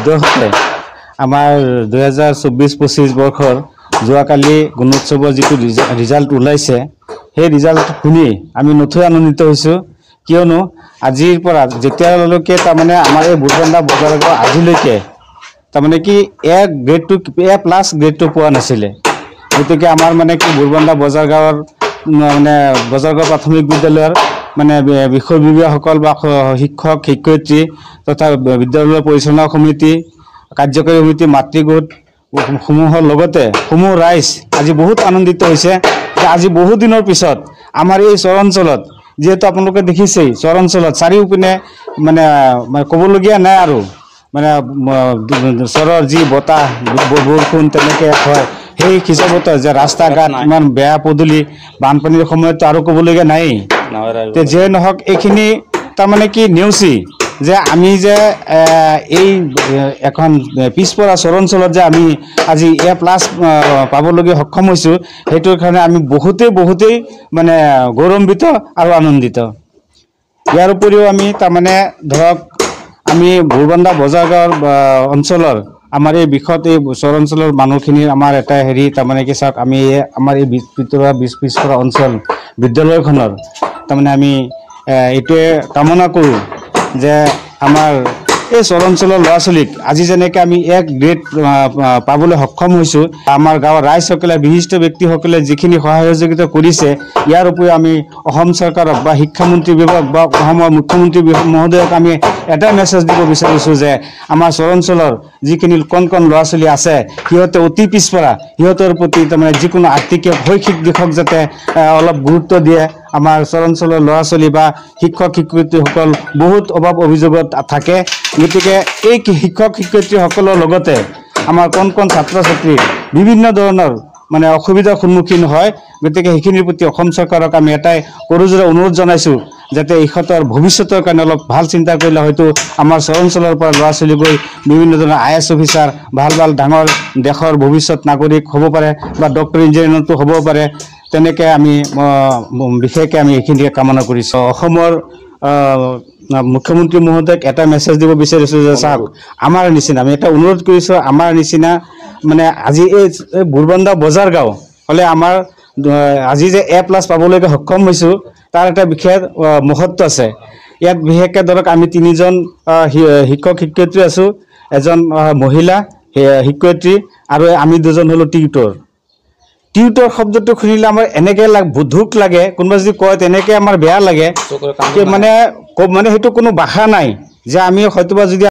সদ্যহতে আমাৰ 2024-25 বৰ্ষৰ যোৱাকালি গুণোৎসৱৰ যিটো ৰিজাল্ট ওলাইছে সেই ৰিজাল্ট শুনি আমি নথৈ আনন্দিত হৈছোঁ কিয়নো আজিৰ পৰা যেতিয়ালৈকে তাৰমানে আমাৰ এই বুৰবন্ধা বজাৰগাঁও আজিলৈকে তাৰমানে কি এ প্লাছ গ্ৰেডটো পোৱা নাছিলে গতিকে আমাৰ মানে কি বুৰবন্ধা বজাৰগাঁৱৰ মানে বজাৰগাঁও প্ৰাথমিক বিদ্যালয়ৰ মানে বিষয় বিভাগসকল বা শিক্ষক শিক্ষয়িত্ৰী তথা বিদ্যালয় পৰিচালনা সমিতি কাৰ্যকৰী সমিতি মাতৃগোট সমূহৰ লগতে সমূহ ৰাইজ আজি বহুত আনন্দিত হৈছে যে আজি বহু দিনৰ পিছত আমাৰ এই চৰ অঞ্চলত যেহেতু আপোনালোকে দেখিছেই চৰ অঞ্চলত চাৰিওপিনে মানে ক'বলগীয়া নাই আৰু মানে চৰৰ যি বতাহ বৰষুণ তেনেকৈ হয় সেই হিচাপত যে ৰাস্তা ঘাট ইমান বেয়া পদূলি বানপানীৰ সময়তো আৰু ক'বলগীয়া নাই তে যে নহওক এইখিনি তাৰমানে কি নেওচি যে আমি যে এই এখন পিছপৰা চৰ অঞ্চলত যে আমি আজি এ প্লাছ পাবলগীয়া সক্ষম হৈছোঁ সেইটোৰ কাৰণে আমি বহুতেই মানে গৌৰৱান্বিত আৰু আনন্দিত ইয়াৰ উপৰিও আমি তাৰমানে ধৰক আমি বুৰবন্ধা বজাৰগাঁৱৰ অঞ্চলৰ আমাৰ এই বিষয়ত এই চৰ অঞ্চলৰ মানুহখিনিৰ আমাৰ এটা হেৰি তাৰমানে কি চাওক আমি আমাৰ এই পিছপৰা অঞ্চল বিদ্যালয়খনৰ তাৰমানে আমি এইটোৱে কামনা কৰোঁ যে আমাৰ এই চৰ অঞ্চলৰ ল'ৰা ছোৱালীক আজি যেনেকৈ আমি এক গ্ৰেড পাবলৈ সক্ষম হৈছোঁ আমাৰ গাঁৱৰ ৰাইজসকলে বিশিষ্ট ব্যক্তিসকলে যিখিনি সহায় সহযোগিতা কৰিছে ইয়াৰ উপৰিও আমি অসম চৰকাৰক বা শিক্ষামন্ত্ৰী বিভাগ বা অসমৰ মুখ্যমন্ত্ৰী মহোদয়ক আমি এটাই মেছেজ দিব বিচাৰিছোঁ যে আমাৰ চৰ অঞ্চলৰ যিখিনি কণ ল'ৰা ছোৱালী আছে সিহঁতে অতি পিছপৰা সিহঁতৰ প্ৰতি তাৰমানে যিকোনো আৰ্থিক শৈক্ষিক দিশক যাতে অলপ গুৰুত্ব দিয়ে আমাৰ চৰ অঞ্চলৰ ল'ৰা ছোৱালী বা শিক্ষক শিক্ষয়িত্ৰীসকল বহুত অভাৱ অভিযোগত থাকে গতিকে এই শিক্ষক শিক্ষয়িত্ৰীসকলৰ লগতে আমাৰ কণ ছাত্ৰ ছাত্ৰী বিভিন্ন ধৰণৰ মানে অসুবিধাৰ সন্মুখীন হয় গতিকে সেইখিনিৰ প্ৰতি অসম চৰকাৰক আমি এটাই কৰোজোৰে অনুৰোধ জনাইছোঁ যাতে ইহঁতৰ ভৱিষ্যতৰ কাৰণে অলপ ভাল চিন্তা কৰিলে হয়তো আমাৰ চৰ অঞ্চলৰ পৰা ল'ৰা ছোৱালী গৈ বিভিন্ন ধৰণৰ IAS অফিচাৰ ভাল ডাঙৰ দেশৰ ভৱিষ্যত নাগৰিক হ'ব পাৰে বা ডক্টৰ ইঞ্জিনিয়াৰটো হ'ব পাৰে তেনেকৈ আমি বিশেষকৈ আমি এইখিনিকে কামনা কৰিছোঁ অসমৰ মুখ্যমন্ত্ৰী মহোদয়ক এটা মেছেজ দিব বিচাৰিছোঁ যে চাওক আমাৰ নিচিনা আমি এটা অনুৰোধ কৰিছোঁ আমাৰ নিচিনা মানে আজি এই বুৰবন্ধা বজাৰগাঁও হ'লে আমাৰ আজি যে এ প্লাছ পাবলৈকে সক্ষম হৈছোঁ তাৰ এটা বিশেষ মহত্ব আছে ইয়াত বিশেষকৈ ধৰক আমি তিনিজন শিক্ষক শিক্ষয়িত্ৰী আছোঁ এজন মহিলা শিক্ষয়িত্ৰী আৰু আমি দুজন হ'লো টিউটৰ শব্দটো শুনিলে আমাৰ এনেকৈ দুখ লাগে কোনোবা যদি কয় তেনেকৈ আমাৰ বেয়া লাগে মানে সেইটো কোনো ভাষা নাই যে আমি হয়তোবা যদি